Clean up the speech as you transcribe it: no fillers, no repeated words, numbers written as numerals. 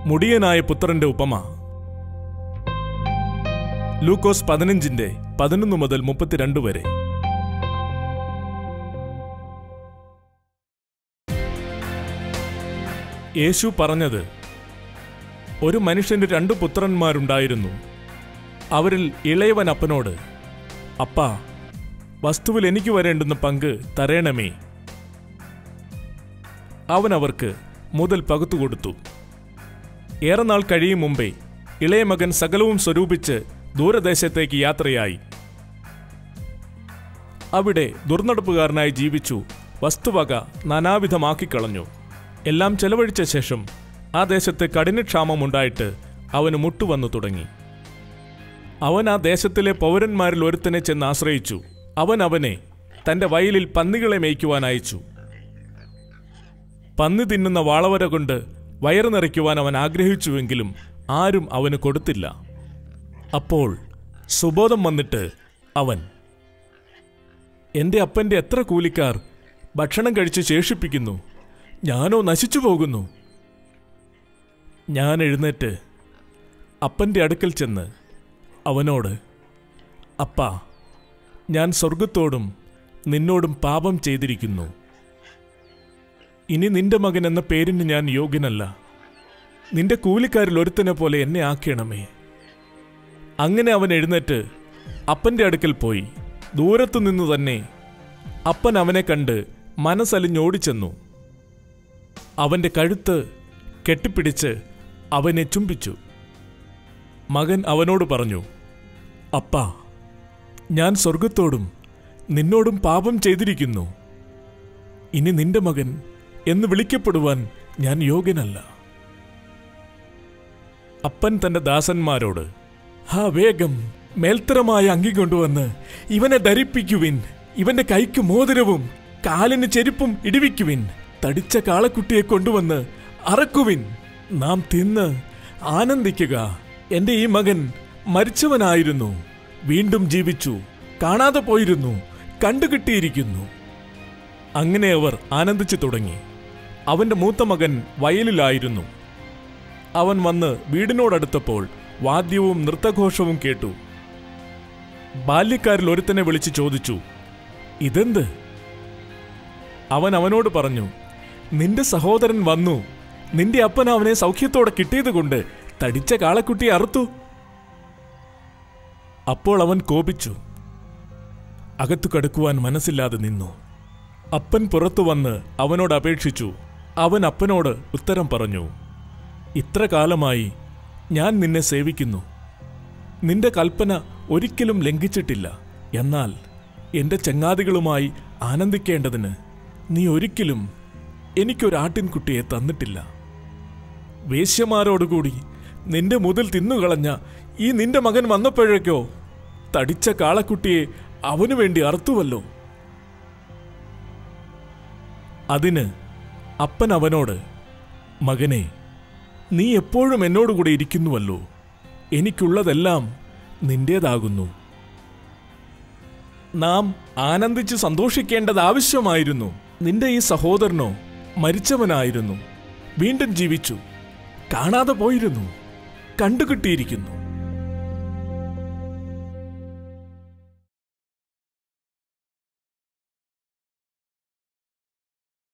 മുടിയനായ പുത്രന്റെ ഉപമ. ലൂക്കോസ് 15:11 മുതൽ 32 വരെ. യേശു പറഞ്ഞത്: ഒരു മനുഷ്യന് 2 പുത്രന്മാരുണ്ടായിരുന്നു. അവരിൽ ഇളയവൻ അപ്പനോട്, അപ്പാ, വസ്തുവിൽ എനിക്ക് വരേണ്ടുന്ന പങ്ക് തരേണമേ. അവൻ അവർക്ക് മുതൽ പകുത്തുകൊടുത്തു. ഏറെ നാൾ കഴിയും മുമ്പേ ഇളയ മകൻ സകലവും സ്വരൂപിച്ച് ദൂരദേശത്തേക്ക് യാത്രയായി. അവിടെ ദുർനടപ്പുകാരനായി ജീവിച്ചു വസ്തുവക നാനാവിധമാക്കിക്കളഞ്ഞു. എല്ലാം ചെലവഴിച്ച ശേഷം ആ ദേശത്ത് കഠിനക്ഷാമമുണ്ടായിട്ട് അവന് മുട്ടുവന്നു തുടങ്ങി. അവൻ ആ ദേശത്തിലെ പൗരന്മാരിൽ ഒരുത്തനെ ചെന്ന് ആശ്രയിച്ചു. അവൻ അവനെ തൻ്റെ വയലിൽ പന്നികളെ മേയ്ക്കുവാൻ അയച്ചു. പന്നി തിന്നുന്ന വാളവര കൊണ്ട് വയറ് നിറയ്ക്കുവാൻ അവൻ ആഗ്രഹിച്ചുവെങ്കിലും ആരും അവന് കൊടുത്തില്ല. അപ്പോൾ സുബോധം വന്നിട്ട് അവൻ, എൻ്റെ അപ്പൻ്റെ എത്ര കൂലിക്കാർ ഭക്ഷണം കഴിച്ച് ശേഷിപ്പിക്കുന്നു, ഞാനോ നശിച്ചു പോകുന്നു. ഞാൻ എഴുന്നേറ്റ് അപ്പൻ്റെ അടുക്കൽ ചെന്ന് അവനോട്, അപ്പാ, ഞാൻ സ്വർഗത്തോടും നിന്നോടും പാപം ചെയ്തിരിക്കുന്നു. ഇനി നിന്റെ മകൻ എന്ന പേരിന് ഞാൻ യോഗ്യനല്ല. നിന്റെ കൂലിക്കാരിൽ ഒരുത്തനെ പോലെ എന്നെ ആക്കണമേ. അങ്ങനെ അവൻ എഴുന്നേറ്റ് അപ്പൻ്റെ അടുക്കൽ പോയി. ദൂരത്തു നിന്നു തന്നെ അപ്പൻ അവനെ കണ്ട് മനസ്സലിഞ്ഞോടിച്ചെന്നു. അവൻ്റെ കഴുത്ത് കെട്ടിപ്പിടിച്ച് അവനെ ചുംബിച്ചു. മകൻ അവനോട് പറഞ്ഞു, അപ്പാ, ഞാൻ സ്വർഗത്തോടും നിന്നോടും പാപം ചെയ്തിരിക്കുന്നു. ഇനി നിന്റെ മകൻ എന്ന് വിളിക്കപ്പെടുവാൻ ഞാൻ യോഗ്യനല്ല. അപ്പൻ തന്റെ ദാസന്മാരോട്, വേഗം മേൽത്തരമായ അങ്കി കൊണ്ടുവന്ന് ഇവനെ ധരിപ്പിക്കുവിൻ. ഇവന്റെ കൈക്ക് മോതിരവും കാലിന് ചെരുപ്പും ഇടിവിക്കുവിൻ. തടിച്ച കാളക്കുട്ടിയെ കൊണ്ടുവന്ന് അറക്കുവിൻ. നാം തിന്ന് ആനന്ദിക്കുക. എൻ്റെ ഈ മകൻ മരിച്ചവനായിരുന്നു, വീണ്ടും ജീവിച്ചു. കാണാതെ പോയിരുന്നു, കണ്ടുകിട്ടിയിരിക്കുന്നു. അങ്ങനെ അവർ ആനന്ദിച്ചു തുടങ്ങി. അവൻ്റെ മൂത്ത മകൻ വയലിലായിരുന്നു. അവൻ വന്ന് വീടിനോടടുത്തപ്പോൾ വാദ്യവും നൃത്തഘോഷവും കേട്ടു. ബാല്യക്കാരിൽ ഒരുത്തനെ വിളിച്ച് ചോദിച്ചു, ഇതെന്ത്? അവൻ അവനോട് പറഞ്ഞു, നിന്റെ സഹോദരൻ വന്നു. നിന്റെ അപ്പൻ അവനെ സൗഖ്യത്തോടെ കിട്ടിയതുകൊണ്ട് തടിച്ച കാളക്കുട്ടിയെ അറുത്തു. അപ്പോൾ അവൻ കോപിച്ചു, അകത്തു കടക്കുവാൻ മനസ്സില്ലാതെ നിന്നു. അപ്പൻ പുറത്തു വന്ന് അവനോട് അപേക്ഷിച്ചു. അവൻ അപ്പനോട് ഉത്തരം പറഞ്ഞു, ഇത്ര കാലമായി ഞാൻ നിന്നെ സേവിക്കുന്നു. നിന്റെ കൽപ്പന ഒരിക്കലും ലംഘിച്ചിട്ടില്ല. എന്നാൽ എൻ്റെ ചങ്ങാതികളുമായി ആനന്ദിക്കേണ്ടതിന് നീ ഒരിക്കലും എനിക്കൊരാട്ടിൻകുട്ടിയെ തന്നിട്ടില്ല. വേശ്യമാരോടുകൂടി നിന്റെ മുതൽ തിന്നുകളഞ്ഞ ഈ നിന്റെ മകൻ വന്നപ്പോഴേക്കോ തടിച്ച കാളക്കുട്ടിയെ അവനു വേണ്ടി അറുത്തുവല്ലോ. അതിന് അപ്പൻ അവനോട്, മകനെ, നീ എപ്പോഴും എന്നോടുകൂടെ ഇരിക്കുന്നുവല്ലോ. എനിക്കുള്ളതെല്ലാം നിന്റേതാകുന്നു. നാം ആനന്ദിച്ച് സന്തോഷിക്കേണ്ടത് ആവശ്യമായിരുന്നു. നിന്റെ ഈ സഹോദരനോ മരിച്ചവനായിരുന്നു, വീണ്ടും ജീവിച്ചു. കാണാതെ പോയിരുന്നു, കണ്ടുകിട്ടിയിരിക്കുന്നു.